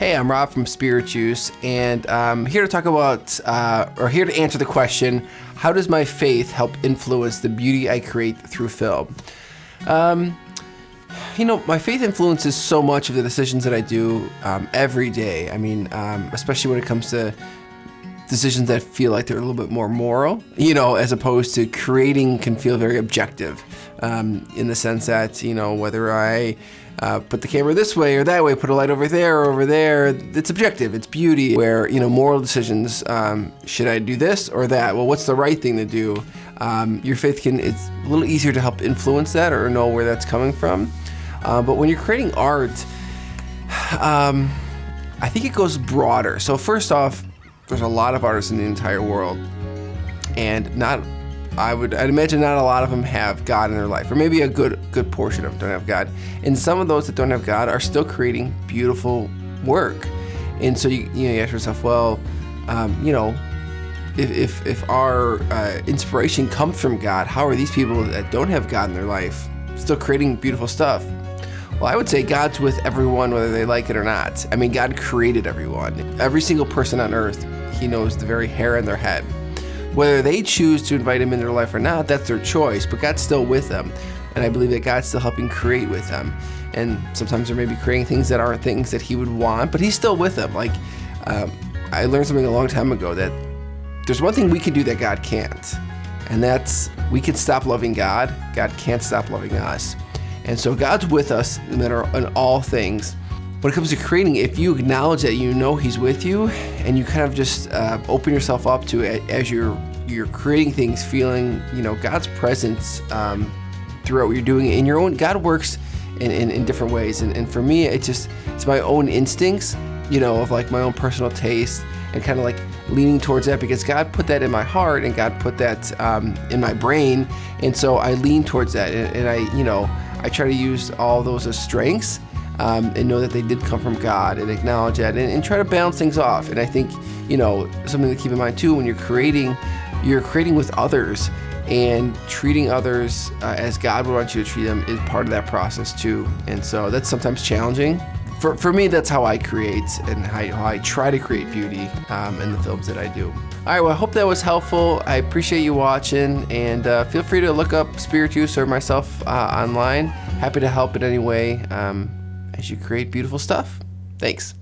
Hey, I'm Rob from Spirit Juice, and I'm here to talk about, or here to answer the question, how does my faith help influence the beauty I create through film? My faith influences so much of the decisions that I do every day. I mean, especially when it comes to decisions that feel like they're a little bit more moral, as opposed to creating can feel very objective in the sense that, whether I put the camera this way or that way, put a light over there or over there, it's objective, it's beauty. Where, moral decisions, should I do this or that? Well, what's the right thing to do? Your faith it's a little easier to help influence that or know where that's coming from. But when you're creating art, I think it goes broader. So first off, there's a lot of artists in the entire world, and I'd imagine not a lot of them have God in their life, or maybe a good portion of them don't have God. And some of those that don't have God are still creating beautiful work. And so you ask yourself, well, if our inspiration comes from God, how are these people that don't have God in their life still creating beautiful stuff? Well, I would say God's with everyone, whether they like it or not. I mean, God created everyone. Every single person on earth, He knows the very hair on their head. Whether they choose to invite Him into their life or not, that's their choice, but God's still with them. And I believe that God's still helping create with them. And sometimes they're maybe creating things that aren't things that He would want, but He's still with them. Like, I learned something a long time ago, that there's one thing we can do that God can't. And that's, we can stop loving God. God can't stop loving us. And so God's with us no matter in all things. When it comes to creating, if you acknowledge that He's with you, and you kind of just open yourself up to it as you're creating things, feeling God's presence throughout what you're doing in your own. God works in different ways, and for me, it's my own instincts, of like my own personal taste, and kind of like leaning towards that because God put that in my heart and God put that in my brain, and so I lean towards that, and I try to use all those as strengths. And know that they did come from God, and acknowledge that, and try to balance things off. And I think, something to keep in mind too, when you're creating with others, and treating others as God would want you to treat them is part of that process too. And so that's sometimes challenging. For me, that's how I create, and how I try to create beauty in the films that I do. All right, well, I hope that was helpful. I appreciate you watching, and feel free to look up Spirit Juice or myself online. Happy to help in any way as you create beautiful stuff. Thanks.